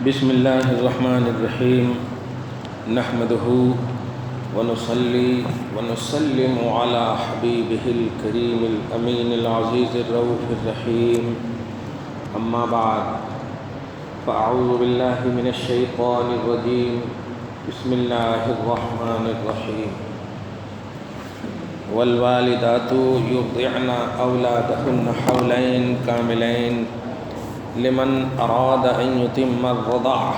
بسم اللہ الرحمن الرحیم نحمدہ ونصلی ونسلم علی حبیبہ الکریم الامین العزیز الرؤوف الرحیم اما بعد فاعوذ باللہ من الشیطان الرجیم بسم اللہ الرحمن الرحیم والوالدات یرضعن اولادہن حولین کاملین لمن اراد ان يتم الرضاعة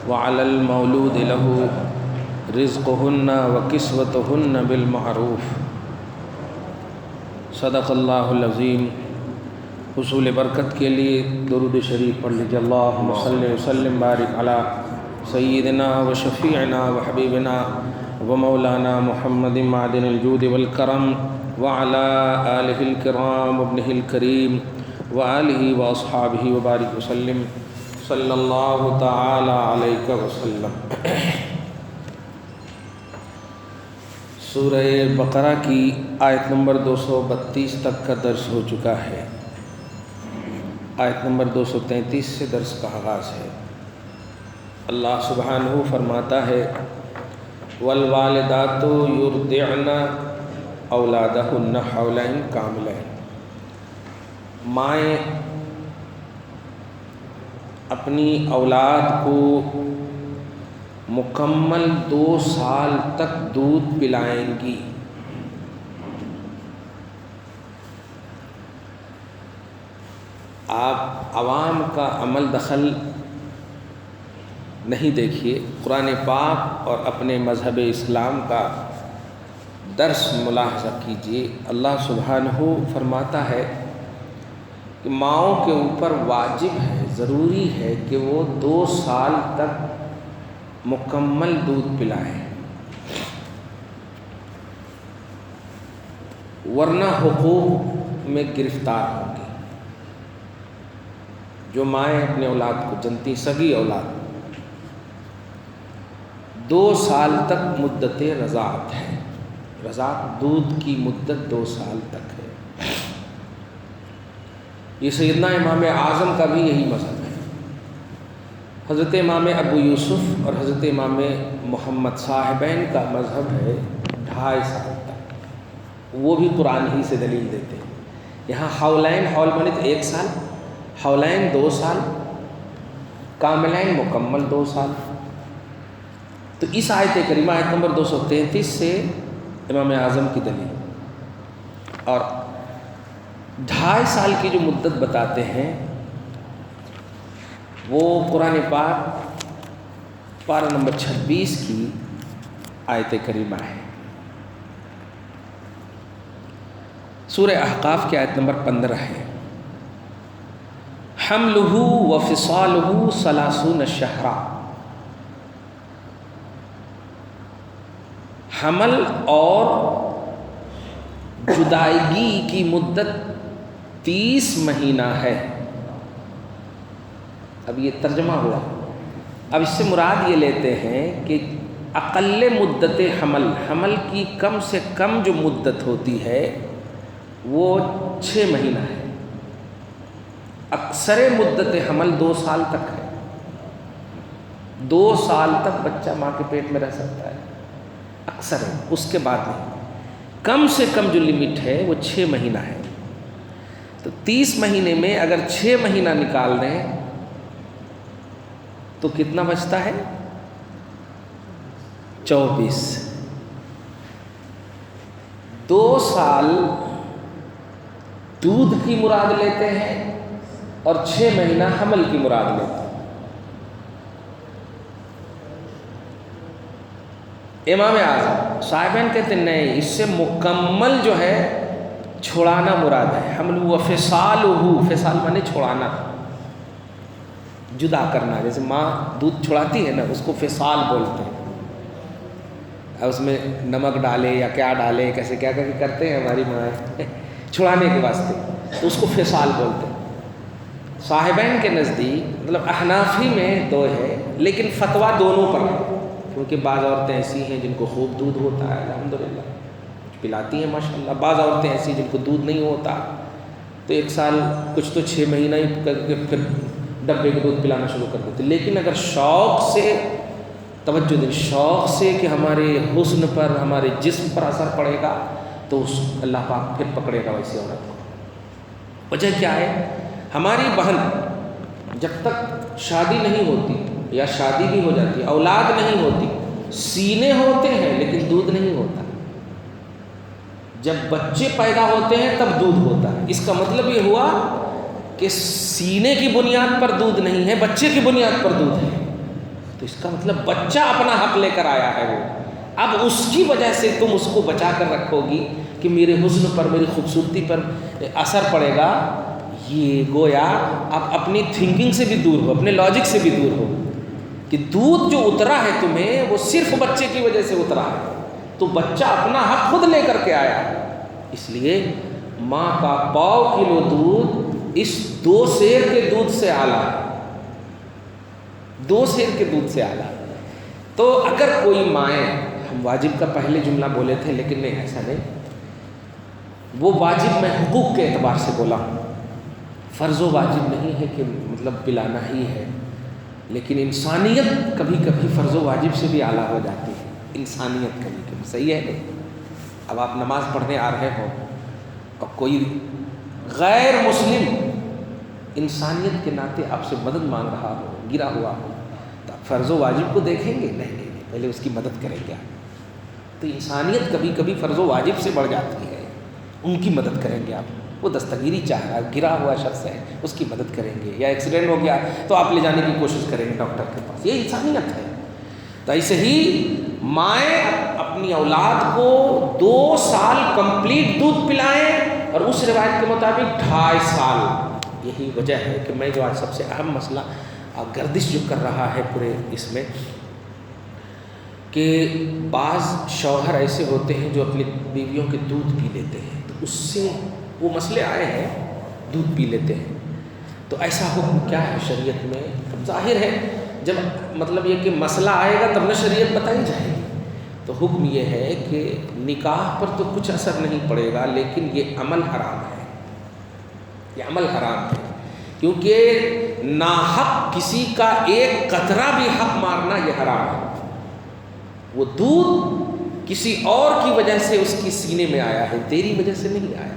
وعلى المولود له رزقهن وكسوتهن بالمعروف صدق اللہ العظیم۔ حصول برکت کے لیے درود شریف پڑھ لیجیے۔ اللہم صلی وسلم بارک علی سیدنا و شفیعنا و حبیبنا و مولانا محمد معدن الجود والکرم وعلی آلہ الکرام وابنہ الکریم وآلہ واصحابہ وبارک وسلم صلی اللہ تعالی علیہ وسلم۔ سورہ بقرہ کی آیت نمبر 232 تک کا درس ہو چکا ہے۔ آیت نمبر 233 سے درس کا آغاز ہے۔ اللہ سبحانہ فرماتا ہے والوالدات یرضعن اولادہن حولین کاملین۔ مائیں اپنی اولاد کو مکمل 2 سال تک دودھ پلائیں گی۔ آپ عوام کا عمل دخل نہیں دیکھیے، قرآن پاک اور اپنے مذہب اسلام کا درس ملاحظہ کیجیے۔ اللہ سبحانہ فرماتا ہے کہ ماؤں کے اوپر واجب ہے، ضروری ہے کہ وہ 2 سال تک مکمل دودھ پلائیں، ورنہ حقوق میں گرفتار ہوں گی۔ جو مائیں اپنے اولاد کو جنتی، سگی اولاد 2 سال تک مدت رضاعت ہے۔ رضاعت دودھ کی مدت 2 سال تک ہے۔ یہ سیدنا امام اعظم کا بھی یہی مذہب ہے۔ حضرت امام ابو یوسف اور حضرت امام محمد صاحبین کا مذہب ہے 2.5 سال تک۔ وہ بھی قرآن ہی سے دلیل دیتے ہیں۔ یہاں حولین، حول مانے تو 1 سال، حولین 2 سال، کاملین مکمل 2 سال۔ تو اس آیت کریمہ آیت نمبر 233 سے امام اعظم کی دلیل، اور 2.5 سال کی جو مدت بتاتے ہیں وہ قرآن پاک پارہ نمبر 26 کی آیت کریمہ ہے۔ سورہ احقاف کی آیت نمبر 15 ہے۔ حملہ وفصالہ 30 شہرا۔ حمل اور جدائیگی کی مدت 30 مہینہ ہے۔ اب یہ ترجمہ ہوا۔ اب اس سے مراد یہ لیتے ہیں کہ اقل مدت حمل کی کم سے کم جو مدت ہوتی ہے وہ 6 مہینہ ہے۔ اکثر مدت حمل 2 سال تک ہے۔ 2 سال تک بچہ ماں کے پیٹ میں رہ سکتا ہے، اکثر ہے، اس کے بعد نہیں۔ کم سے کم جو لمٹ ہے وہ 6 مہینہ ہے۔ تو 30 مہینے میں اگر 6 مہینہ نکال دیں تو کتنا بچتا ہے؟ 24۔ 2 سال دودھ کی مراد لیتے ہیں اور 6 مہینہ حمل کی مراد لیتے ہیں۔ امام اعظم صاحبین کہتے ہیں نہیں، اس سے مکمل جو ہے چھڑانا مراد ہے۔ حمل و فصالہ، فصال مانے چھڑانا، جدا کرنا۔ جیسے ماں دودھ چھڑاتی ہے نا، اس کو فصال بولتے ہیں۔ اب اس میں نمک ڈالے یا کیا ڈالے، کیسے کیا کرتے ہیں ہماری ماں چھڑانے کے واسطے، تو اس کو فصال بولتے ہیں۔ صاحبین کے نزدیک مطلب احنافی میں 2 ہے، لیکن فتویٰ دونوں پر ہے، کیونکہ بعض عورتیں ایسی ہیں جن کو خوب دودھ ہوتا ہے الحمدللہ، پلاتی ہیں ماشاءاللہ۔ بعض عورتیں ایسی جن کو دودھ نہیں ہوتا، تو 1 سال کچھ تو 6 مہینہ ہی کر کے پھر ڈبے کا دودھ پلانا شروع کر دیتے. لیکن اگر شوق سے، توجہ دیں، شوق سے کہ ہمارے حسن پر، ہمارے جسم پر اثر پڑے گا، تو اللہ پاک پھر پکڑے گا ویسی عورت کو. وجہ کیا ہے؟ ہماری بہن جب تک شادی نہیں ہوتی یا شادی بھی ہو جاتی، اولاد نہیں ہوتی، سینے ہوتے ہیں لیکن دودھ نہیں ہوتا. جب بچے پیدا ہوتے ہیں تب دودھ ہوتا ہے. اس کا مطلب یہ ہوا کہ سینے کی بنیاد پر دودھ نہیں ہے، بچے کی بنیاد پر دودھ ہے. تو اس کا مطلب بچہ اپنا حق لے کر آیا ہے. وہ اب اس کی وجہ سے تم اس کو بچا کر رکھو گی کہ میرے حسن پر، میری خوبصورتی پر اثر پڑے گا. یہ گویا اب اپنی تھنکنگ سے بھی دور ہو، اپنے لاجک سے بھی دور ہو کہ دودھ جو اترا ہے تمہیں وہ صرف بچے کی وجہ سے اترا ہے. تو بچہ اپنا حق خود لے کر کے آیا. اس لیے ماں کا 1.25 کلو دودھ اس 2 سیر کے دودھ سے اعلیٰ ہے. 2 سیر کے دودھ سے اعلیٰ. تو اگر کوئی مائیں، ہم واجب کا پہلے جملہ بولے تھے لیکن نہیں، ایسا نہیں، وہ واجب میں حقوق کے اعتبار سے بولا ہوں. فرض و واجب نہیں ہے کہ مطلب پلانا ہی ہے، لیکن انسانیت کبھی کبھی فرض و واجب سے بھی اعلیٰ ہو جاتی ہے. انسانیت کبھی کبھی صحیح ہے نہیں. اب آپ نماز پڑھنے آ رہے ہو اور کوئی غیر مسلم انسانیت کے ناطے آپ سے مدد مانگ رہا ہو، گرا ہوا ہو، تو آپ فرض و واجب کو دیکھیں گے؟ نہیں، پہلے اس کی مدد کریں گے. تو انسانیت کبھی کبھی فرض و واجب سے بڑھ جاتی ہے. ان کی مدد کریں گے آپ. وہ دستگیری چاہ رہا ہے، گرا ہوا شخص ہے، اس کی مدد کریں گے. یا ایکسیڈنٹ ہو گیا تو آپ لے جانے کی کوشش کریں گے ڈاکٹر کے پاس. یہ انسانیت ہے. تو ایسے ہی مائیں اپنی اولاد کو 2 سال کمپلیٹ دودھ پلائیں، اور اس روایت کے مطابق 2.5 سال. یہی وجہ ہے کہ میں جو آج سب سے اہم مسئلہ گردش جو کر رہا ہے پورے اس میں، کہ بعض شوہر ایسے ہوتے ہیں جو اپنی بیویوں کے دودھ پی لیتے ہیں. تو اس سے وہ مسئلے آئے ہیں، دودھ پی لیتے ہیں. تو ایسا حکم کیا ہے شریعت میں؟ ظاہر ہے جب مطلب یہ کہ مسئلہ آئے گا تب نہ شریعت بتائی جائے گی. تو حکم یہ ہے کہ نکاح پر تو کچھ اثر نہیں پڑے گا، لیکن یہ عمل حرام ہے. یہ عمل حرام ہے کیونکہ ناحق کسی کا ایک قطرہ بھی حق مارنا یہ حرام ہے. وہ دودھ کسی اور کی وجہ سے اس کی سینے میں آیا ہے، تیری وجہ سے نہیں آیا.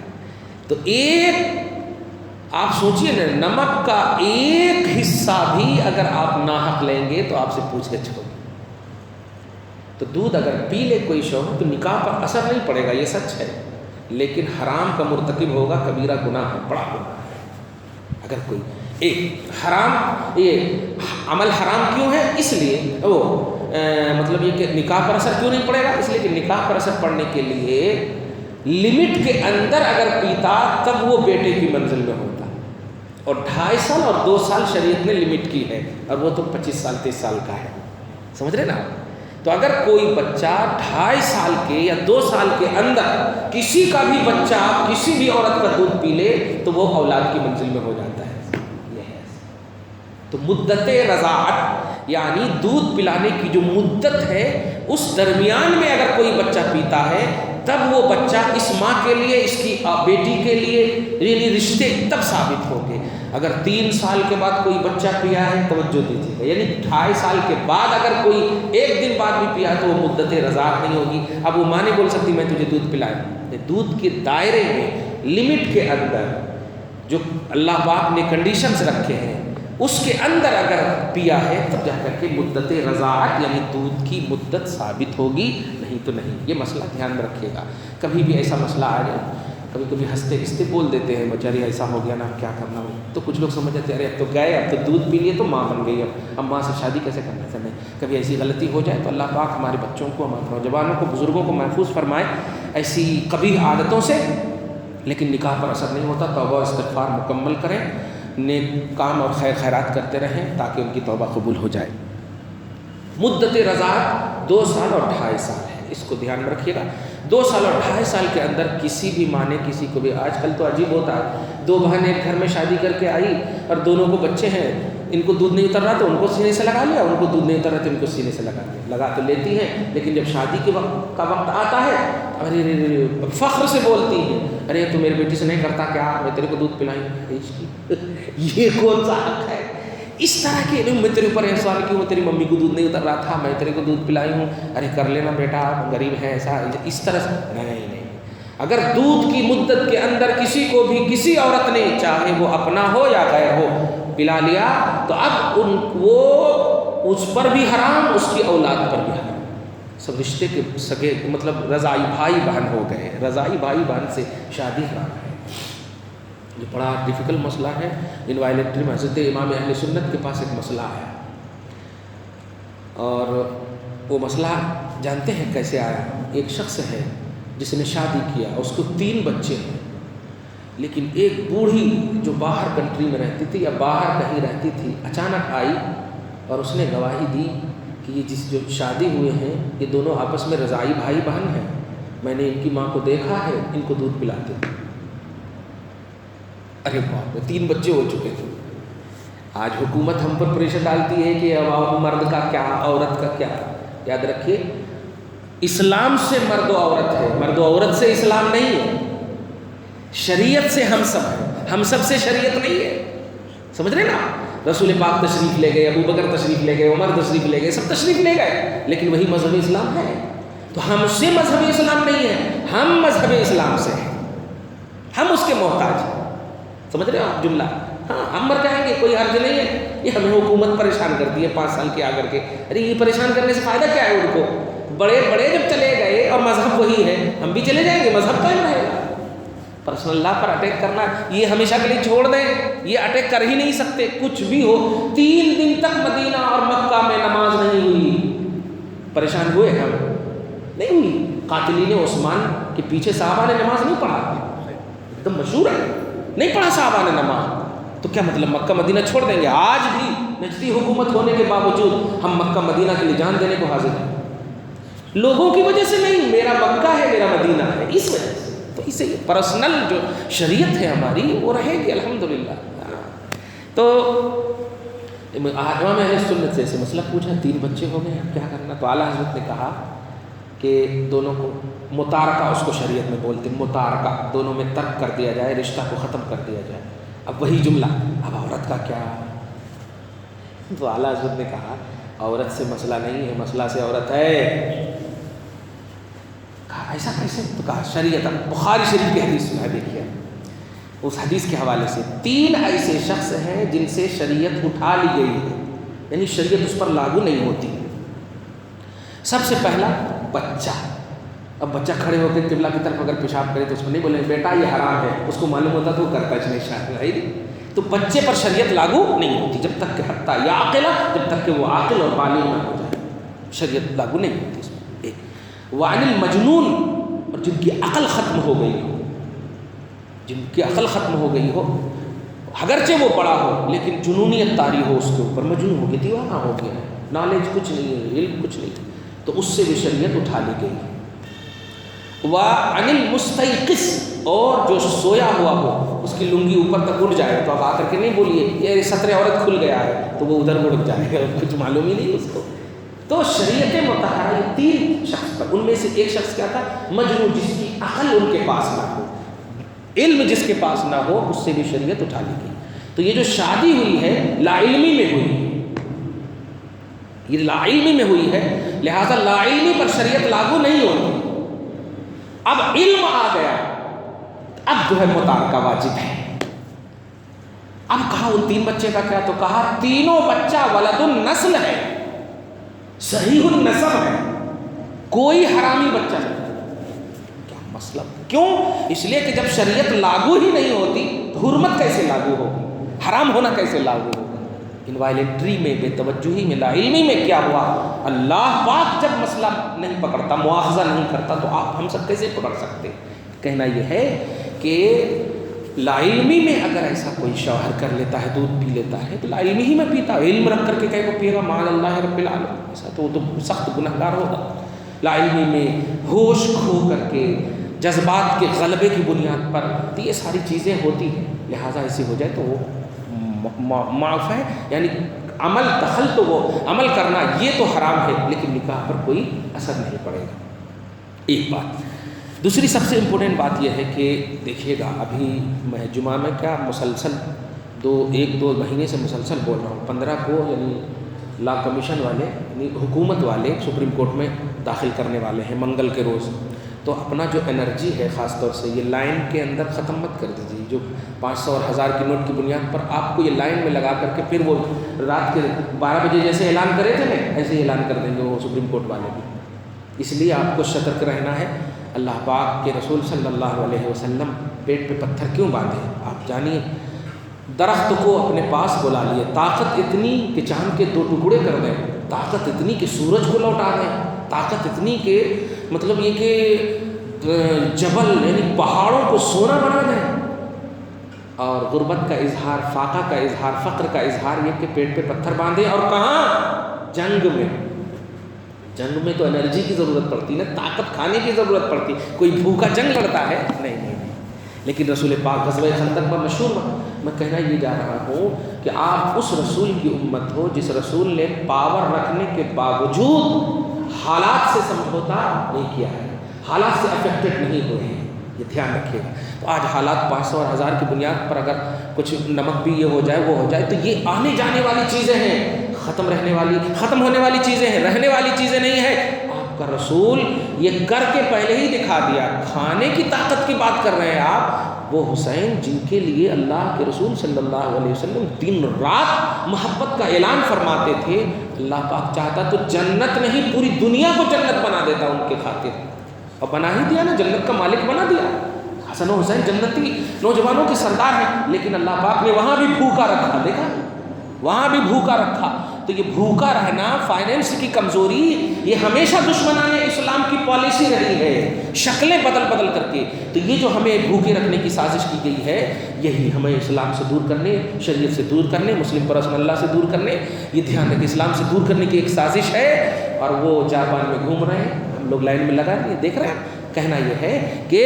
تو ایک آپ سوچئے نا، نمک کا ایک حصہ بھی اگر آپ ناحق لیں گے تو آپ سے پوچھ گچھ ہوگی. تو دودھ اگر پی لے کوئی شوہر تو نکاح پر اثر نہیں پڑے گا، یہ سچ ہے، لیکن حرام کا مرتکب ہوگا، کبیرہ گناہ ہے، بڑا گناہ ہے. اگر کوئی ایک حرام، یہ عمل حرام کیوں ہے؟ اس لیے وہ مطلب یہ کہ نکاح پر اثر کیوں نہیں پڑے گا؟ اس لیے کہ نکاح پر اثر پڑنے کے لیے لمٹ کے اندر اگر پیتا تب وہ بیٹے کی منزل میں ہوتا. اور 2.5 سال اور 2 سال شریعت نے لمٹ کی ہے، اور وہ تو 25 سال 30 سال کا ہے. سمجھ رہے نا؟ تو اگر کوئی بچہ 2.5 سال کے یا 2 سال کے اندر کسی کا بھی بچہ کسی بھی عورت کا دودھ پی لے تو وہ اولاد کی منزل میں ہو جاتا ہے. یہ ہے. تو مدت رضاعت یعنی دودھ پلانے کی جو مدت ہے، اس درمیان میں اگر کوئی بچہ پیتا ہے تب وہ بچہ اس ماں کے لیے، اس کی بیٹی کے لیے یعنی رشتے تب ثابت ہوں گے. اگر 3 سال کے بعد کوئی بچہ پیا ہے، توجہ دیجیے گا، یعنی 2.5 سال کے بعد اگر کوئی 1 دن بعد بھی پیا تو وہ مدت رضاعت نہیں ہوگی. اب وہ ماں نہیں بول سکتی میں تجھے دودھ پلائیں. دودھ کے دائرے میں، لمٹ کے اندر جو اللہ پاک نے کنڈیشنز رکھے ہیں اس کے اندر اگر پیا ہے تب جا کر کے مدت رضاعت یعنی دودھ کی مدت ثابت ہوگی، نہیں تو نہیں. یہ مسئلہ دھیان میں رکھیے گا. کبھی بھی ایسا مسئلہ آ جائے، کبھی کبھی ہنستے ہنستے بول دیتے ہیں بیچاری ایسا ہو گیا نا، کیا کرنا ہو. تو کچھ لوگ سمجھ جاتے ہیں ارے اب تو گئے، اب تو دودھ پی لیے تو ماں بن گئی، اب ماں سے شادی کیسے کرنا ہے. نہیں، کبھی ایسی غلطی ہو جائے تو اللہ پاک ہمارے بچوں کو، ہمارے نوجوانوں کو، بزرگوں کو محفوظ فرمائے ایسی قبیح عادتوں سے. لیکن نکاح پر اثر نہیں ہوتا. توبہ و استغفار مکمل کریں، نیک کام اور خیر خیرات کرتے رہیں تاکہ ان کی توبہ قبول ہو جائے. مدت رضاعت 2 سال اور 2.5 سال ہے، اس کو دھیان میں رکھیے گا. 2 سال اور 2.5 سال کے اندر کسی بھی ماں نے کسی کو بھی، آج کل تو عجیب ہوتا ہے، 2 بہنیں ایک گھر میں شادی کر کے آئی اور دونوں کو بچے ہیں، ان کو دودھ نہیں اتر رہا تو ان کو سینے سے لگا لیا، ان کو دودھ نہیں اتر رہا تو ان کو سینے سے لگا لیا. لگا تو لیتی ہیں لیکن جب شادی کے وقت آتا ہے ارے فخر سے بولتی ہیں، ارے تو میری بیٹی سے نہیں کرتا کیا، میں تیرے کو دودھ پلائیں. یہ کون سا حق ہے؟ اس طرح کے میں تیرے اوپر احسان کیوں، تیری ممی کو دودھ نہیں اتر رہا تھا، میں تیرے کو دودھ پلائی ہوں، ارے کر لینا بیٹا، غریب ہے، ایسا اس طرح سے نہیں۔ اگر دودھ کی مدت کے اندر کسی کو بھی کسی عورت نے، چاہے وہ اپنا ہو یا غیر ہو، پلا لیا تو اب وہ اس پر بھی حرام، اس کی اولاد پر بھی حرام، سب رشتے کے سگے مطلب رضائی بھائی بہن ہو گئے، رضائی بھائی بہن سے شادی حرام ہے۔ یہ بڑا ڈیفیکلٹ مسئلہ ہے، انوائلیٹری میں حضرت امام اہل سنت کے پاس ایک مسئلہ ہے، اور وہ مسئلہ جانتے ہیں کیسے آیا؟ ایک شخص ہے جس نے شادی کیا، اس کو 3 بچے ہیں، لیکن ایک بوڑھی جو باہر کنٹری میں رہتی تھی یا باہر کہیں رہتی تھی اچانک آئی اور اس نے گواہی دی کہ یہ جو شادی ہوئے ہیں یہ دونوں آپس میں رضائی بھائی بہن ہیں، میں نے ان کی ماں کو دیکھا ہے، ان کو دودھ پلاتے تھے۔ ارے باپ رے، 3 بچے ہو چکے تھے۔ آج حکومت ہم پر پریشر ڈالتی ہے کہ اب مرد کا کیا، عورت کا کیا۔ یاد رکھیے اسلام سے مرد و عورت ہے، مرد و عورت سے اسلام نہیں ہے، شریعت سے ہم سب ہیں، ہم سب سے شریعت نہیں ہے، سمجھ رہے نا؟ رسول پاک تشریف لے گئے، ابو بکر تشریف لے گئے، عمر تشریف لے گئے، سب تشریف لے گئے، لیکن وہی مذہب اسلام ہے۔ تو ہم سے مذہب اسلام نہیں ہے، ہم مذہب اسلام سے ہیں، ہم اس کے محتاج ہیں، سمجھ رہے ہو آپ جملہ؟ ہاں ہم مر جائیں گے، کوئی حرج نہیں ہے، یہ ہمیں حکومت پریشان کرتی ہے 5 سال کے آ کر کے، ارے یہ پریشان کرنے سے فائدہ کیا ہے ان کو؟ بڑے بڑے جب چلے گئے اور مذہب وہی ہے، ہم بھی چلے جائیں گے، مذہب قائم رہے گا۔ پرسنل لا پر اٹیک کرنا یہ ہمیشہ کے لیے چھوڑ دیں، یہ اٹیک کر ہی نہیں سکتے، کچھ بھی ہو۔ 3 دن تک مدینہ اور مکہ میں نماز نہیں ہوئی، پریشان ہوئے ہم؟ نہیں ہوئی۔ قاتلین عثمان کے پیچھے صحابہ نے نماز نہیں پڑھا، ایک دم مشہور ہے، نہیں پڑھا صحابہ نے نماز، تو کیا مطلب مکہ مدینہ چھوڑ دیں گے؟ آج بھی نجدی حکومت ہونے کے باوجود ہم مکہ مدینہ کے لیے جان دینے کو حاضر ہیں، لوگوں کی وجہ سے نہیں، میرا مکہ ہے، میرا مدینہ ہے، اس وجہ سے۔ تو اسے پرسنل جو شریعت ہے ہماری وہ رہے گی الحمدللہ۔ تو امام اہل سنت سے مسئلہ پوچھا، 3 بچے ہو گئے، اب کیا کرنا؟ تو اعلیٰ حضرت نے کہا کہ دونوں کو متارکہ، اس کو شریعت میں بولتے ہیں متارکہ، دونوں میں ترک کر دیا جائے، رشتہ کو ختم کر دیا جائے۔ اب وہی جملہ، اب عورت کا کیا؟ تو اعلیٰ حضرت نے کہا عورت سے مسئلہ نہیں ہے، مسئلہ سے عورت ہے۔ کہا ایسا کیسے؟ تو کہا شریعت، بخاری شریف کی حدیث میں دیکھیے، اس حدیث کے حوالے سے 3 ایسے شخص ہیں جن سے شریعت اٹھا لی گئی ہے، یعنی شریعت اس پر لاگو نہیں ہوتی۔ سب سے پہلا بچہ۔ اب بچہ کھڑے ہو کے قبلہ کی طرف اگر پیشاب کرے تو اس کو نہیں بولیں بیٹا یہ حرام ہے، اس کو معلوم ہوتا تو وہ کرتا اس نے شاید ہے۔ تو بچے پر شریعت لاگو نہیں ہوتی جب تک کہ حتیٰ یا عاقلہ، جب تک کہ وہ عاقل اور بالغ نہ ہو جائے، شریعت لاگو نہیں ہوتی اس میں۔ ایک وعن المجنون، اور جن کی عقل ختم ہو گئی ہو، جن کی عقل ختم ہو گئی ہو، اگرچہ وہ بڑا ہو لیکن جنونیت طاری ہو اس کے اوپر، مجنون ہو گیا، دیوانہ ہو گیا، نالج کچھ نہیں ہے، علم کچھ نہیں، تو اس سے بھی شریعت اٹھا لی گئی۔ وعن المستيقظ، اور جو سویا ہوا ہو، اس کی لنگی اوپر تک اڑ جائے تو اب آ کر کے نہیں بولیے یہ سطر عورت کھل گیا ہے تو وہ ادھر اڑ جائے گا، کچھ معلوم ہی نہیں اس کو۔ تو شریعت مطہرہ یہ 3 شخص پر، ان میں سے ایک شخص کیا تھا؟ مجنون، جس کی عقل ان کے پاس نہ ہو، علم جس کے پاس نہ ہو، اس سے بھی شریعت اٹھا لی گئی۔ تو یہ جو شادی ہوئی ہے لا علمی میں ہوئی ہے، یہ لا علمی میں ہوئی ہے، لہذا لا علمی پر شریعت لاگو نہیں ہوتی۔ اب علم آ گیا، اب جو ہے متارکہ واجب ہے۔ اب کہا ان 3 بچے کا کیا؟ تو کہا تینوں بچہ ولد النسل ہے، صحیح النسب ہے، کوئی حرامی بچہ نہیں۔ کیا مسئلہ؟ کیوں؟ اس لیے کہ جب شریعت لاگو ہی نہیں ہوتی تو حرمت کیسے لاگو ہوگی، حرام ہونا کیسے لاگو ہوگا؟ انوائلیٹری میں، بے توجہی میں، لا علمی میں کیا ہوا؟ اللہ پاک جب مسئلہ نہیں پکڑتا، مواخذہ نہیں کرتا، تو آپ ہم سب کیسے پکڑ سکتے؟ کہنا یہ ہے کہ لا علمی میں اگر ایسا کوئی شوہر کر لیتا ہے، دودھ پی لیتا ہے، تو لا علمی ہی میں پیتا، علم رکھ کر کے کہیں کو پیے گا معاذ اللہ رب العالمین، ایسا تو وہ تو سخت گنہگار ہوگا۔ لا علمی میں ہوش کھو کر کے، جذبات کے غلبے کی بنیاد پر، تو یہ ساری چیزیں ہوتی ہیں، لہٰذا ایسی ہو جائے تو وہ معاف ہے، یعنی عمل دخل تو وہ عمل کرنا یہ تو حرام ہے، لیکن نکاح پر کوئی اثر نہیں پڑے گا۔ ایک بات۔ دوسری سب سے امپورٹنٹ بات یہ ہے کہ دیکھیے گا، ابھی میں جمعہ میں کیا مسلسل ایک دو مہینے سے مسلسل بول رہا ہوں. 15 کو یعنی لا کمیشن والے یعنی حکومت والے سپریم کورٹ میں داخل کرنے والے ہیں منگل کے روز. تو اپنا جو انرجی ہے خاص طور سے یہ لائن کے اندر ختم مت کر دیجیے. جو 500 اور 1000 کی نوٹ کی بنیاد پر آپ کو یہ لائن میں لگا کر کے پھر وہ رات کے 12 بجے جیسے اعلان کرے تھے نا ایسے ہی اعلان کر دیں گے وہ سپریم کورٹ والے بھی. اس لیے آپ کو سترک رہنا ہے. اللہ پاک کے رسول صلی اللہ علیہ وسلم پیٹ پہ پتھر کیوں باندھے آپ جانیے. درخت کو اپنے پاس بلا لیے. طاقت اتنی کہ چاند کے 2 ٹکڑے کر دیں, طاقت اتنی کہ سورج کو لوٹا دیں, طاقت اتنی کہ مطلب یہ کہ جبل یعنی پہاڑوں کو سونا بنا دیں. اور غربت کا اظہار, فاقہ کا اظہار, فقر کا اظہار یہ کہ پیٹ پہ پتھر باندھے. اور کہاں؟ جنگ میں. جنگ میں تو انرجی کی ضرورت پڑتی ہے نا, طاقت کھانے کی ضرورت پڑتی. کوئی بھوکا جنگ لڑتا ہے؟ نہیں. لیکن رسول پاک غزوہ خندق میں مشہور. میں کہنا یہ جا رہا ہوں کہ آپ اس رسول کی امت ہو جس رسول نے پاور رکھنے کے باوجود حالات سے سمجھوتا نہیں کیا ہے, حالات سے افیکٹڈ نہیں ہوئے ہیں. یہ دھیان رکھیے گا. تو آج حالات 500 اور 1000 کی بنیاد پر اگر کچھ نمک بھی یہ ہو جائے وہ ہو جائے تو یہ آنے جانے والی چیزیں ہیں, ختم ہونے والی چیزیں ہیں, رہنے والی چیزیں نہیں ہیں. آپ کا رسول یہ کر کے پہلے ہی دکھا دیا. کھانے کی طاقت کی بات کر رہے ہیں آپ. وہ حسین جن کے لیے اللہ کے رسول صلی اللہ علیہ وسلم دن رات محبت کا اعلان فرماتے تھے, اللہ پاک چاہتا تو جنت نہیں پوری دنیا کو جنت بنا دیتا ان کے خاطر. اور بنا ہی دیا نا, جنت کا مالک بنا دیا. حسن و حسین جنتی نوجوانوں کے سردار ہیں, لیکن اللہ پاک نے وہاں بھی بھوکا رکھا. دیکھا, وہاں بھی بھوکا رکھا. تو یہ بھوکا رہنا, فائنینس کی کمزوری, یہ ہمیشہ دشمنان اسلام کی پالیسی رہی ہے, شکلیں بدل کر کے. تو یہ جو ہمیں بھوکے رکھنے کی سازش کی گئی ہے, یہی ہمیں اسلام سے دور کرنے, شریعت سے دور کرنے, مسلم پرسن اللہ سے دور کرنے, یہ دھیان رکھیں اسلام سے دور کرنے کی ایک سازش ہے. اور وہ جاپان میں گھوم رہے ہیں, ہم لوگ لائن میں لگا دیے دیکھ رہے ہیں. کہنا یہ ہے کہ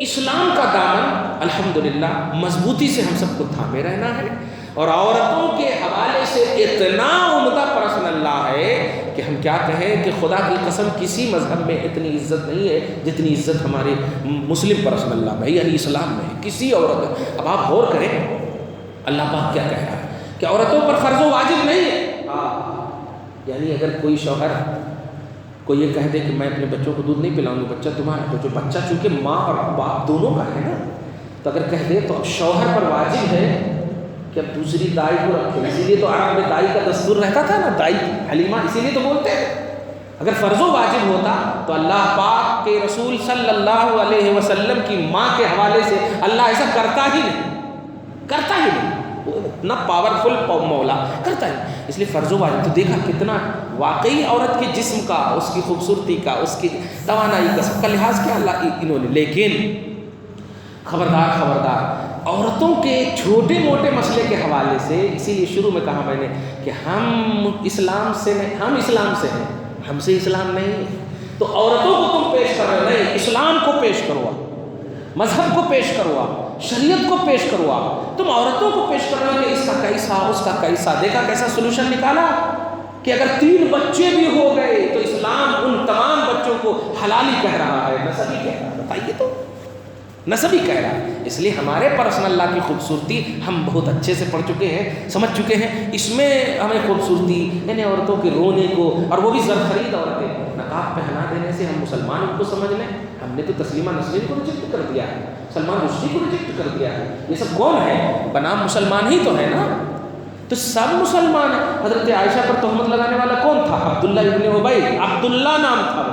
اسلام کا دامن الحمدللہ مضبوطی سے ہم سب کو تھامے رہنا ہے. اور عورتوں کے حوالے سے اتنا عمدہ پرسن اللہ ہے کہ ہم کیا کہیں کہ خدا کی قسم کسی مذہب میں اتنی عزت نہیں ہے جتنی عزت ہمارے مسلم پرسن اللہ میں یعنی اسلام میں ہے. کسی عورت, اب آپ غور کریں اللہ پاک کیا کہہ رہا ہے کہ عورتوں پر فرض و واجب نہیں ہے. یعنی اگر کوئی شوہر کو یہ کہہ دے کہ میں اپنے بچوں کو دودھ نہیں پلاؤں گا, بچہ تمہارا, تو جو بچہ چونکہ ماں اور باپ دونوں کا ہے نا, تو اگر کہہ دے تو اب شوہر پر واجب ہے کہ اب دوسری دائی کو رکھے. اسی لیے تو عرب میں دائی کا دستور رہتا تھا نا, دائی حلیمہ, اسی لیے تو بولتے ہیں. اگر فرض و واجب ہوتا تو اللہ پاک کے رسول صلی اللہ علیہ وسلم کی ماں کے حوالے سے اللہ ایسا کرتا ہی نہیں. اتنا پاورفل مولا کرتا ہے. اس لیے فرض و واجب. تو دیکھا کتنا واقعی عورت کے جسم کا, اس کی خوبصورتی کا, اس کی توانائی کا, سب کا لحاظ کیا اللہ انہوں نے. لیکن خبردار عورتوں کے چھوٹے موٹے مسئلے کے حوالے سے, اسی لیے شروع میں کہا میں نے کہ ہم اسلام سے ہیں, ہم سے اسلام نہیں ہے. تو عورتوں کو تم پیش کر رہے نہیں, اسلام کو پیش کروا, مذہب کو پیش کروا, شریعت کو پیش کروا. تم عورتوں کو پیش کر رہے ہو کہ اس کا کیسا, اس کا کیسا. دیکھا کیسا سولوشن نکالا کہ اگر 3 بچے بھی ہو گئے تو اسلام ان تمام بچوں کو حلالی کہہ رہا ہے, نسبی کہہ رہا ہے. بتائیے تو, نسبی کہہ رہا ہے. اس لیے ہمارے پرسن اللہ کی خوبصورتی ہم بہت اچھے سے پڑھ چکے ہیں, سمجھ چکے ہیں. اس میں ہمیں خوبصورتی یعنی عورتوں کے رونے کو, اور وہ بھی زرخرید عورتیں, نقاب پہنا دینے سے ہم مسلمان ان کو سمجھ لیں. ہم نے تو تسلیمہ نسرین کو ریجیکٹ کر دیا ہے, سلمان رشدی کو ریجیکٹ کر دیا ہے. یہ سب کون ہے؟ بنام مسلمان ہی تو ہے نا. تو سب مسلمان ہیں. حضرت عائشہ پر تہمت لگانے والا کون تھا؟ عبداللہ ابن ابی. عبداللہ نام تھا,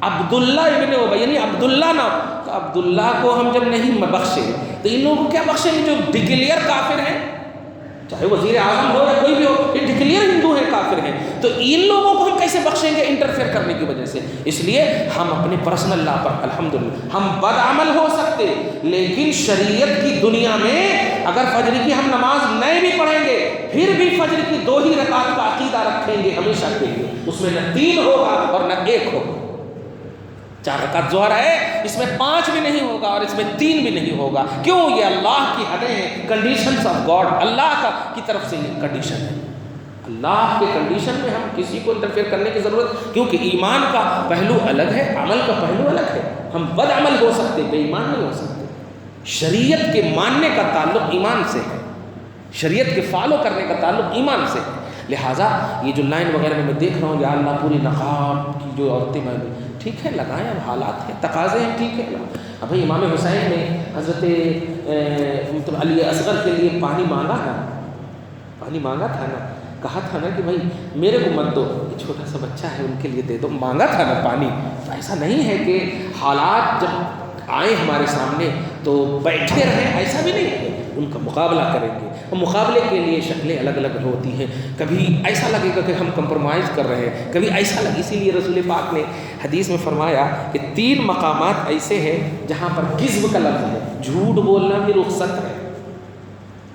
عبداللہ ابن ابی یعنی عبداللہ نام. تو عبداللہ کو ہم جب نہیں بخشے تو ان لوگوں کو کیا بخشیں گے جو ڈکلیئر کافر ہیں, چاہے وزیر اعظم ہو یا کوئی بھی ہو, یہ ڈکلیئر ہندو ہیں, کافر ہیں. تو ان لوگوں کو ہم کیسے بخشیں گے انٹرفیئر کرنے کی وجہ سے؟ اس لیے ہم اپنے پرسنل اللہ پر الحمدللہ ہم بد عمل ہو سکتے, لیکن شریعت کی دنیا میں اگر فجر کی ہم نماز نہیں بھی پڑھیں گے پھر بھی فجر کی 2 ہی رکعت کا عقیدہ رکھیں گے ہمیشہ کے لیے. اس میں نہ 3 ہوگا اور نہ 1 ہوگا. 4 رکعت ظہر ہے, اس میں 5 بھی نہیں ہوگا اور اس میں 3 بھی نہیں ہوگا. کیوں؟ یہ اللہ کی حدیں ہیں, کنڈیشنز آف گاڈ, اللہ کی طرف سے یہ کنڈیشن ہے. اللہ کے کنڈیشن میں ہم کسی کو انٹرفیئر کرنے کی ضرورت, کیونکہ ایمان کا پہلو الگ ہے, عمل کا پہلو الگ ہے. ہم بد عمل ہو سکتے, بے ایمان نہیں ہو سکتے. شریعت کے ماننے کا تعلق ایمان سے ہے. شریعت کے فالو کرنے کا تعلق ایمان سے ہے۔ لہٰذا یہ جو لائن وغیرہ میں دیکھ رہا ہوں، یا اللہ پوری نقاب کی جو عورتیں میں ٹھیک ہے لگائیں، اب حالات ہیں، تقاضے ہیں، ٹھیک ہے۔ اب بھائی امام حسین نے حضرت مطلب علی اصغر کے لیے پانی مانگا نا، پانی مانگا تھا نا، کہا تھا نا کہ بھائی میرے کو مت دو، یہ چھوٹا سا بچہ ہے ان کے لیے دے دو، مانگا تھا نا پانی۔ تو ایسا نہیں ہے کہ حالات جب آئیں ہمارے سامنے تو بیٹھے رہیں، ایسا بھی نہیں ہے، ان کا مقابلہ کریں گے۔ اور مقابلے کے لیے شکلیں الگ الگ ہوتی ہیں، کبھی ایسا لگے گا کہ ہم کمپرومائز کر رہے ہیں، کبھی ایسا لگے۔ اسی لیے رسول پاک نے حدیث میں فرمایا کہ 3 مقامات ایسے ہیں جہاں پر کذب کا لفظ ہے، جھوٹ بولنا بھی رخصت ہے،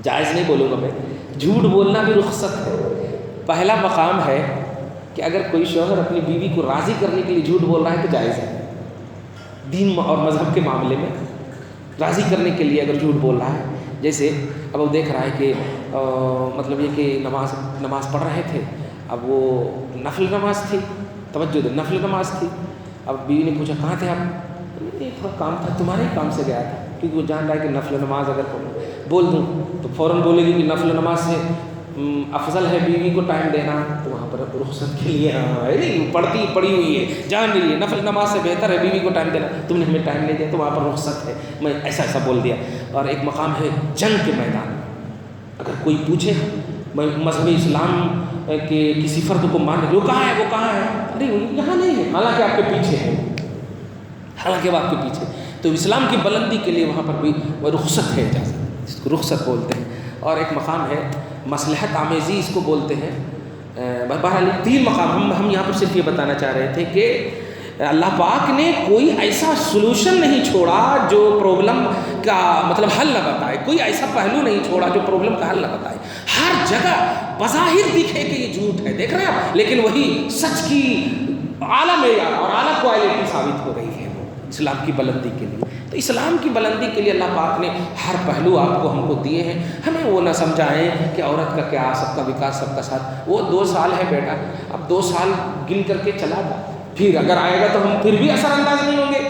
جائز نہیں بولوں گا میں، جھوٹ بولنا بھی رخصت ہے۔ پہلا مقام ہے کہ اگر کوئی شوہر اپنی بیوی کو راضی کرنے کے لیے جھوٹ بول رہا ہے تو جائز ہے، دین اور مذہب کے معاملے میں راضی کرنے کے لیے اگر جھوٹ بول رہا ہے۔ جیسے اب وہ دیکھ رہا ہے کہ مطلب یہ کہ نماز پڑھ رہے تھے، اب وہ نفل نماز تھی، توجہ دے، نفل نماز تھی۔ اب بیوی نے پوچھا کہاں تھے آپ؟ تھوڑا کام تھا، تمہارے ہی کام سے گیا تھا، کیونکہ وہ جان رہا ہے کہ نفل نماز اگر بول دوں تو فوراً بولے گی کہ نفل نماز سے افضل ہے بیوی کو ٹائم دینا، تو وہاں پر رخصت کے لیے نہیں پڑھی ہوئی ہے، جان رہی ہے نفل نماز سے بہتر ہے بیوی کو ٹائم دینا، تم نے ہمیں ٹائم نہیں دیا تو وہاں پر رخصت ہے، میں ایسا بول دیا۔ اور ایک مقام ہے جنگ کے میدان، اگر کوئی پوچھے مذہب اسلام کے کسی فرد کو مان وہ کہاں ہے، وہ کہاں ہے، ارے یہاں نہیں ہے، حالانکہ آپ کے پیچھے ہے، حالانکہ وہ آپ کے پیچھے، تو اسلام کی بلندی کے لیے وہاں پر بھی رخصت ہے، اجازت، جس کو رخصت بولتے ہیں۔ اور ایک مقام ہے مصلحت آمیزی، اس کو بولتے ہیں۔ بہرحال 3 مقام ہم یہاں پر صرف یہ بتانا چاہ رہے تھے کہ اللہ پاک نے کوئی ایسا سلوشن نہیں چھوڑا جو پرابلم کا مطلب حل نہ بتائے، کوئی ایسا پہلو نہیں چھوڑا جو پرابلم کا حل نہ بتائے۔ ہر جگہ بظاہر دکھے کہ یہ جھوٹ ہے، دیکھ رہے ہیں آپ، لیکن وہی سچ کی اعلیٰ معیار اور اعلیٰ کوالٹی ثابت ہو رہی ہے وہ اسلام کی بلندی کے لیے۔ تو اسلام کی بلندی کے لیے اللہ پاک نے ہر پہلو آپ کو ہم کو دیے ہیں، ہمیں وہ نہ سمجھائیں کہ عورت کا کیا، سب کا وکاس سب کا ساتھ، وہ 2 سال ہے بیٹا، اب 2 سال گن کر کے چلا جا، پھر اگر آئے گا تو ہم پھر بھی اثر انداز نہیں ہوں گے،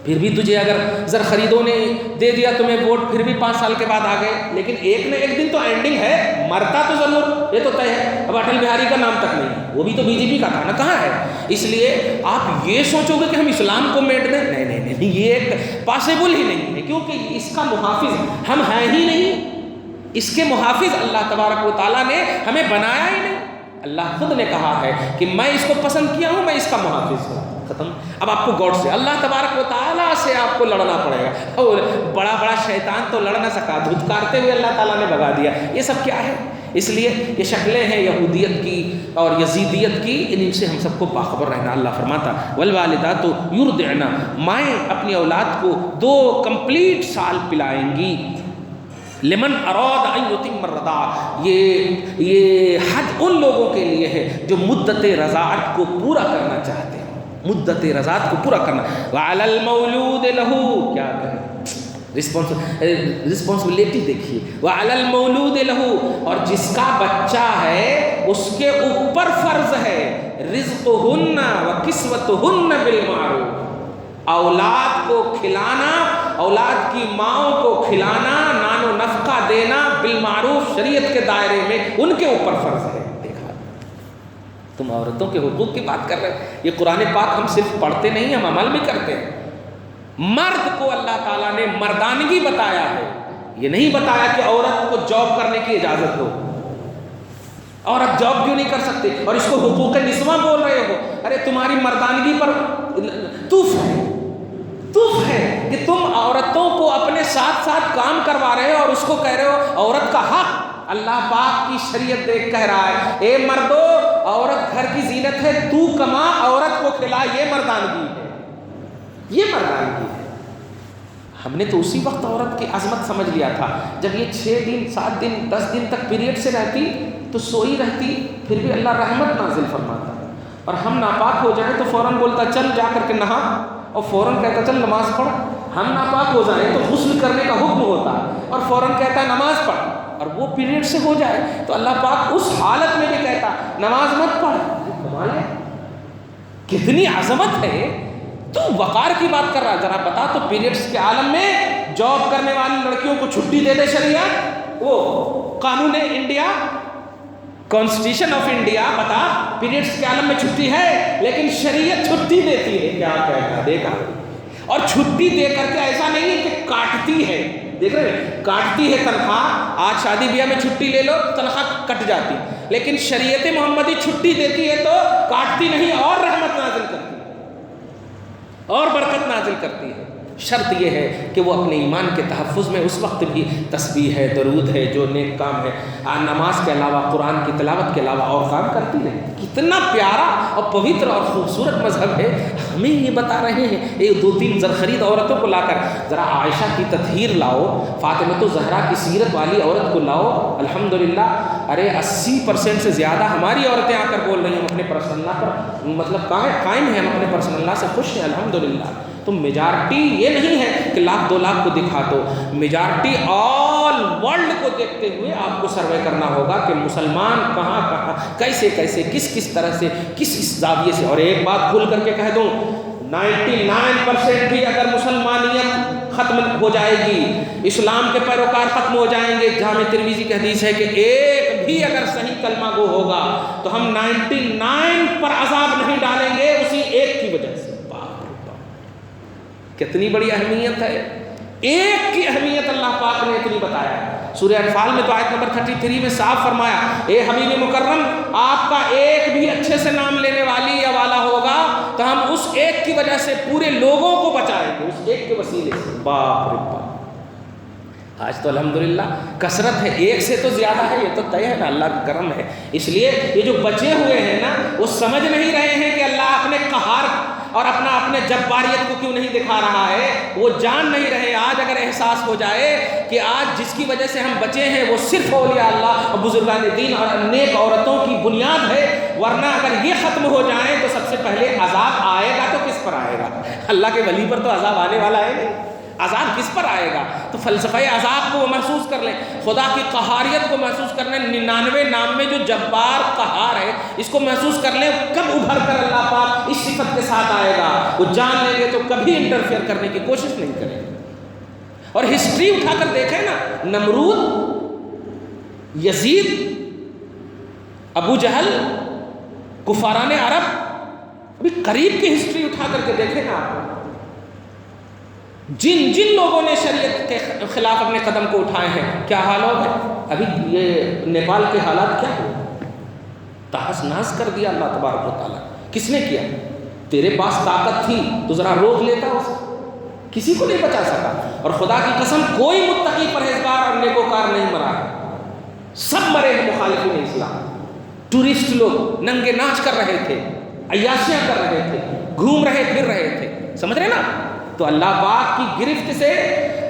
پھر بھی تجھے اگر زر خریدوں نے دے دیا تمہیں ووٹ، پھر بھی 5 سال کے بعد آ گئے، لیکن ایک نہ ایک دن تو اینڈنگ ہے، مرتا تو ضرور، یہ تو طے ہے۔ اب اٹل بہاری کا نام تک نہیں، وہ بھی تو بی جے پی کا تھا نا، کہاں ہے؟ اس لیے آپ یہ سوچو گے کہ ہم اسلام کو میٹ دیں، نہیں نہیں نہیں، یہ ایک پاسبل ہی نہیں ہے، کیونکہ اس کا محافظ ہم ہیں ہی نہیں، اس کے محافظ اللہ تبارک و تعالیٰ نے ہمیں بنایا ہی نہیں۔ اللہ خود نے کہا ہے کہ میں اس کو پسند کیا ہوں، میں اس کا محافظ ہوں، ختم۔ اب آپ کو گاڈ سے، اللہ تبارک و تعالیٰ سے آپ کو لڑنا پڑے گا، اور بڑا شیطان تو لڑ نہ سکا، دھتکارتے ہوئے اللہ تعالیٰ نے بھگا دیا۔ یہ سب کیا ہے؟ اس لیے یہ شکلیں ہیں یہودیت کی اور یزیدیت کی، ان سے ہم سب کو باخبر رہنا۔ اللہ فرماتا والوالدات یرضعن، مائیں اپنی اولاد کو 2 کمپلیٹ سال پلائیں گی، لمن اراد ان یتم الرضاعہ، یہ حد ان لوگوں کے لیے ہے جو مدت رضاعت کو پورا کرنا چاہتے ہیں، مدت رضاعت کو پورا کرنا۔ وعلی المولود لہ، کیا کریں رسپانسبلٹی دیکھیے، وعلی المولود لہ، اور جس کا بچہ ہے اس کے اوپر فرض ہے، رزقہن وکسوتہن بالمعروف، اولاد کو کھلانا، اولاد کی ماؤں کو کھلانا، نان و نفقہ دینا بالمعروف، شریعت کے دائرے میں ان کے اوپر فرض ہے۔ دیکھا، تم عورتوں کے حقوق کی بات کر رہے ہیں، یہ قرآن پاک ہم صرف پڑھتے نہیں، ہم عمل بھی کرتے ہیں۔ مرد کو اللہ تعالیٰ نے مردانگی بتایا ہے، یہ نہیں بتایا کہ عورت کو جاب کرنے کی اجازت دو، عورت جاب کیوں نہیں کر سکتے، اور اس کو حقوق نسواں بول رہے ہو۔ ارے تمہاری مردانگی پر توف ہے کہ تم عورتوں کو اپنے ساتھ ساتھ کام کروا رہے ہو اور اس کو کہہ رہے ہو عورت کا حق۔ اللہ پاک کی شریعت دیکھ کہہ رہا ہے، اے مردو، عورت گھر کی زینت ہے، تو کما، عورت کو کھلا، یہ مردانگی ہے، یہ مردانگی ہے۔ ہم نے تو اسی وقت عورت کی عظمت سمجھ لیا تھا جب یہ 6 دن 7 دن 10 دن تک پیریڈ سے رہتی تو سوئی رہتی، پھر بھی اللہ رحمت نازل فرماتا، اور ہم ناپاک ہو جائیں تو فوراً بولتا چل جا کر کے نہا، اور فوراً کہتا چل نماز پڑھ۔ ہم ناپاک ہو جائیں تو غسل کرنے کا حکم ہوتا اور فوراً کہتا ہے نماز پڑھ، اور وہ پیریڈ سے ہو جائے تو اللہ پاک اس حالت میں بھی کہتا نماز مت پڑھ۔ کمال ہے، کتنی عظمت ہے، تو وقار کی بات کر رہا ہے۔ ذرا بتا تو پیریڈز کے عالم میں جاب کرنے والی لڑکیوں کو چھٹی دے دے شریعت، وہ قانون انڈیا، کانسٹیٹیوشن آف انڈیا بتا پیریڈس کے عالم میں چھٹی ہے، لیکن شریعت چھٹی دیتی ہے، کیا کہنا دیکھا، اور چھٹی دے کر کے ایسا نہیں کہ کاٹتی ہے، دیکھ رہے ہیں کاٹتی ہے تنخواہ، آج شادی بیاہ میں چھٹی لے لو تنخواہ کٹ جاتی، لیکن شریعت محمدی چھٹی دیتی ہے تو کاٹتی نہیں، اور رحمت نازل کرتی ہے اور برکت نازل کرتی ہے۔ شرط یہ ہے کہ وہ اپنے ایمان کے تحفظ میں اس وقت بھی تسبیح ہے، درود ہے، جو نیک کام ہے، نماز کے علاوہ، قرآن کی تلاوت کے علاوہ اور کام کرتی رہے۔ کتنا پیارا اور پوتر اور خوبصورت مذہب ہے، ہمیں یہ بتا رہے ہیں۔ ایک 2-3 زرخرید عورتوں کو لا کر ذرا عائشہ کی تطہیر لاؤ، فاطمہ الزہرا کی سیرت والی عورت کو لاؤ، الحمدللہ ارے 80% سے زیادہ ہماری عورتیں آ کر بول رہی ہیں ہم اپنے پرسنل اللہ پر مطلب قائم ہیں، ہم اپنے پرسنل اللہ سے خوش ہیں الحمدللہ۔ تو میجارٹی یہ نہیں ہے کہ 1,00,000 2,00,000 کو دکھا دو، میجارٹی آل ورلڈ کو دیکھتے ہوئے آپ کو سروے کرنا ہوگا کہ مسلمان کہاں کہاں کیسے کیسے کس طرح سے کس زاویے سے۔ اور ایک بات کھول کر کے کہہ دوں، 99% بھی اگر مسلمانیت ختم ہو جائے گی، اسلام کے پیروکار ختم ہو جائیں گے، جامع ترمذی کی حدیث ہے کہ ایک بھی اگر صحیح کلمہ گو ہوگا تو ہم 99 پر عذاب نہیں ڈالیں گے اسی ایک کی وجہ سے۔ کتنی بڑی اہمیت ہے، ایک کی اہمیت اللہ پاک نے اتنی بتایا ہے۔ سورہ انفال میں تو آیت نمبر 33 میں صاف فرمایا، اے حبیب مکرم آپ کا ایک بھی اچھے سے نام لینے والی یا والا ہوگا تو ہم اس ایک کی وجہ سے پورے لوگوں کو بچائیں گے، اس ایک کے وسیلے سے۔ باپ رے باپ، آج تو الحمدللہ کثرت ہے، ایک سے تو زیادہ ہے، یہ تو طے ہے نا، اللہ کا کرم ہے۔ اس لیے یہ جو بچے ہوئے ہیں نا وہ سمجھ نہیں رہے ہیں کہ اللہ اپنے قہار اور اپنے جباریت کو کیوں نہیں دکھا رہا ہے، وہ جان نہیں رہے۔ آج اگر احساس ہو جائے کہ آج جس کی وجہ سے ہم بچے ہیں وہ صرف اولیاء اللہ اور بزرگان دین اور نیک عورتوں کی بنیاد ہے، ورنہ اگر یہ ختم ہو جائیں تو سب سے پہلے عذاب آئے گا تو کس پر آئے گا؟ اللہ کے ولی پر تو عذاب آنے والا ہے نہیں، عذاب کس پر آئے گا؟ تو فلسفہ عذاب کو وہ محسوس کر لیں، خدا کی قہاریت کو محسوس کر لیں، 99 نام میں جو جبار قہار ہے اس کو محسوس کر لیں۔ کب ابھر کر اللہ پاک اس صفت کے ساتھ آئے گا وہ جان لیں گے تو کبھی انٹرفیئر کرنے کی کوشش نہیں کریں گے۔ اور ہسٹری اٹھا کر دیکھیں نا، نمرود، یزید، ابو جہل، کفاران عرب، ابھی قریب کی ہسٹری اٹھا کر کے دیکھیں نا آپ، جن لوگوں نے شریعت کے خلاف اپنے قدم کو اٹھائے ہیں کیا حال ہو گئے۔ ابھی یہ نیپال کے حالات کیا ہوئے، تحس نحس کر دیا اللہ تبارک و تعالیٰ۔ کس نے کیا؟ تیرے پاس طاقت تھی تو ذرا روک لیتا اسے، کسی کو نہیں بچا سکا۔ اور خدا کی قسم کوئی متقی پرہیزگار اور نیکوکار نہیں مرا ہے، سب مرے ہیں مخالفین اسلام۔ ٹورسٹ لوگ ننگے ناچ کر رہے تھے، عیاشیاں کر رہے تھے، گھوم رہے پھر رہے تھے، سمجھ رہے نا؟ تو اللہ پاک کی گرفت سے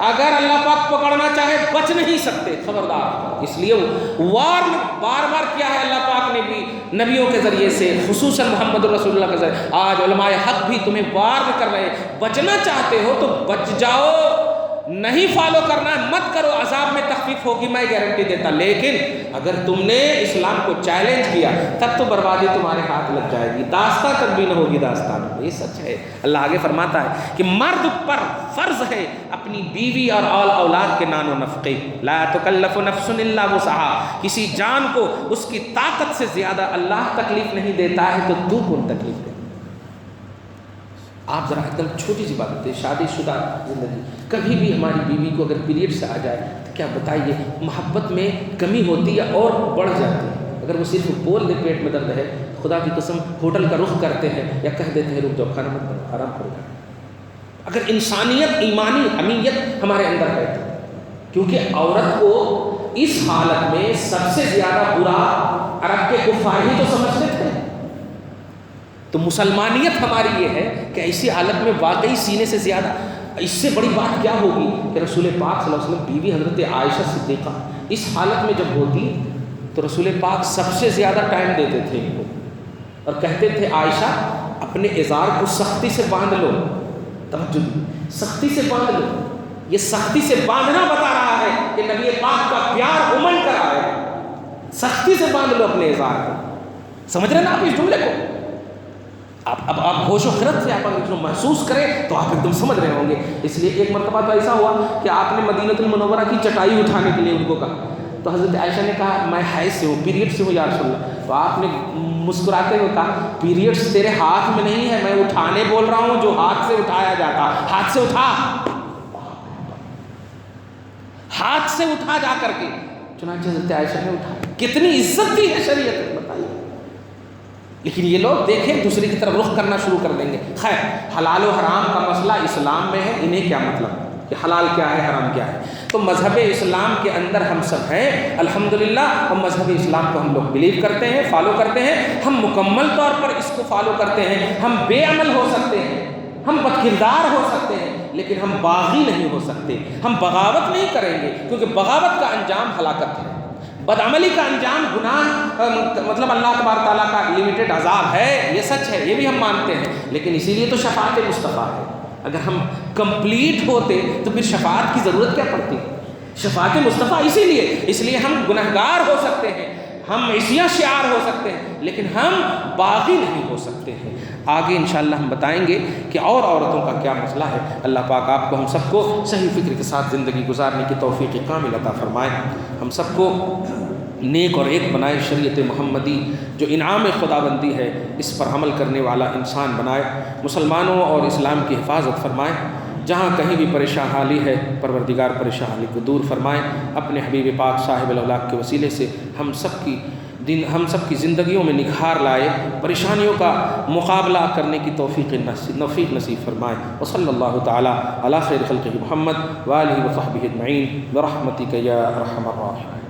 اگر اللہ پاک پکڑنا چاہے بچ نہیں سکتے، خبردار۔ اس لیے وارن بار بار کیا ہے اللہ پاک نے بھی نبیوں کے ذریعے سے، خصوصاً محمد رسول اللہ کے ذریعے۔ آج علماء حق بھی تمہیں وارن کر رہے ہیں، بچنا چاہتے ہو تو بچ جاؤ، نہیں فالو کرنا ہے مت کرو، عذاب میں تخفیف ہوگی میں گارنٹی دیتا۔ لیکن اگر تم نے اسلام کو چیلنج کیا تب تو بربادی تمہارے ہاتھ لگ جائے گی، داستان تک بھی نہ ہوگی داستان۔ یہ سچ ہے۔ اللہ آگے فرماتا ہے کہ مرد پر فرض ہے اپنی بیوی اور اولاد کے نان و نفقے، لا تکلف نفس الا وسعها، کسی جان کو اس کی طاقت سے زیادہ اللہ تکلیف نہیں دیتا ہے تو تو کون تکلیف دے؟ آپ ذرا ایک دم چھوٹی سی بات ہوتی ہے، شادی شدہ زندگی، کبھی بھی ہماری بیوی کو اگر پیریڈ سے آ جائے تو کیا بتائیے محبت میں کمی ہوتی ہے اور بڑھ جاتی ہے۔ اگر وہ صرف بول دے پیٹ میں درد ہے، خدا کی قسم ہوٹل کا رخ کرتے ہیں یا کہہ دیتے ہیں رک جاؤ کھانا مت بناؤ آرام کرو۔ اگر انسانیت، ایمانی حمیت ہمارے اندر ہے، کیونکہ عورت کو اس حالت میں سب سے زیادہ برا عرب کے کفار ہی تو سمجھتے تھے۔ تو مسلمانیت ہماری یہ ہے کہ ایسی حالت میں واقعی سینے سے زیادہ اس سے بڑی بات کیا ہوگی کہ رسول پاک صلی اللہ علیہ وسلم بیوی حضرت عائشہ صدیقہ اس حالت میں جب ہوتی تو رسول پاک سب سے زیادہ ٹائم دیتے تھے ان کو، اور کہتے تھے عائشہ اپنے ازار کو سختی سے باندھ لو، توجہ سختی سے باندھ لو۔ یہ سختی سے باندھنا بتا رہا ہے کہ نبی پاک کا پیار امن کر آئے گا، سختی سے باندھ لو اپنے ازار کو۔ سمجھ رہے نا آپ اس جملے کو؟ اب آپ ہوش و خرد سے آپ اگر محسوس کریں تو آپ ایک دم سمجھ رہے ہوں گے۔ اس لیے ایک مرتبہ تو ایسا ہوا کہ آپ نے مدینہ المنورہ کی چٹائی اٹھانے کے لیے ان کو کہا تو حضرت عائشہ نے کہا میں حیض سے ہوں، پیریڈ سے ہوں یا رسول اللہ۔ تو آپ نے مسکراتے ہوئے کہا پیریڈس تیرے ہاتھ میں نہیں ہے، میں اٹھانے بول رہا ہوں جو ہاتھ سے اٹھایا جاتا، ہاتھ سے اٹھا، ہاتھ سے اٹھا جا کر کے۔ چنانچہ حضرت عائشہ نے اٹھا۔ کتنی عزت دی ہے شریعت نے، بتائیے۔ لیکن یہ لوگ دیکھیں دوسری کی طرف رخ کرنا شروع کر دیں گے۔ خیر، حلال و حرام کا مسئلہ اسلام میں ہے، انہیں کیا مطلب کہ حلال کیا ہے حرام کیا ہے؟ تو مذہب اسلام کے اندر ہم سب ہیں الحمدللہ، اور مذہب اسلام کو ہم لوگ بلیو کرتے ہیں، فالو کرتے ہیں، ہم مکمل طور پر اس کو فالو کرتے ہیں۔ ہم بے عمل ہو سکتے ہیں، ہم بد کردار ہو سکتے ہیں، لیکن ہم باغی نہیں ہو سکتے، ہم بغاوت نہیں کریں گے، کیونکہ بغاوت کا انجام ہلاکت ہے، بدعملی کا انجام گناہ، مطلب اللہ تبارک تعالیٰ کا لمیٹڈ عذاب ہے، یہ سچ ہے، یہ بھی ہم مانتے ہیں، لیکن اسی لیے تو شفاعت مصطفیٰ ہے۔ اگر ہم کمپلیٹ ہوتے تو پھر شفاعت کی ضرورت کیا پڑتی؟ شفاعت مصطفیٰ اس لیے ہم گنہگار ہو سکتے ہیں، ہم عصیاں شعار ہو سکتے ہیں، لیکن ہم باغی نہیں ہو سکتے ہیں۔ آگے انشاءاللہ ہم بتائیں گے کہ اور عورتوں کا کیا مسئلہ ہے۔ اللہ پاک آپ کو ہم سب کو صحیح فکر کے ساتھ زندگی گزارنے کی توفیق کامل عطا فرمائے، ہم سب کو نیک اور ایک بنائے، شریعت محمدی جو انعام خداوندی ہے اس پر عمل کرنے والا انسان بنائے، مسلمانوں اور اسلام کی حفاظت فرمائے۔ جہاں کہیں بھی پریشان حالی ہے پروردگار پریشان حالی کو دور فرمائے، اپنے حبیب پاک صاحب الاولاق کے وسیلے سے ہم سب کی زندگیوں میں نکھار لائے، پریشانیوں کا مقابلہ کرنے کی توفیق نصیب فرمائے۔ وصلی اللہ تعالی علی خیر خلقہ محمد وآلہ وصحبہ اجمعین برحمتک یا ارحم الراحمین۔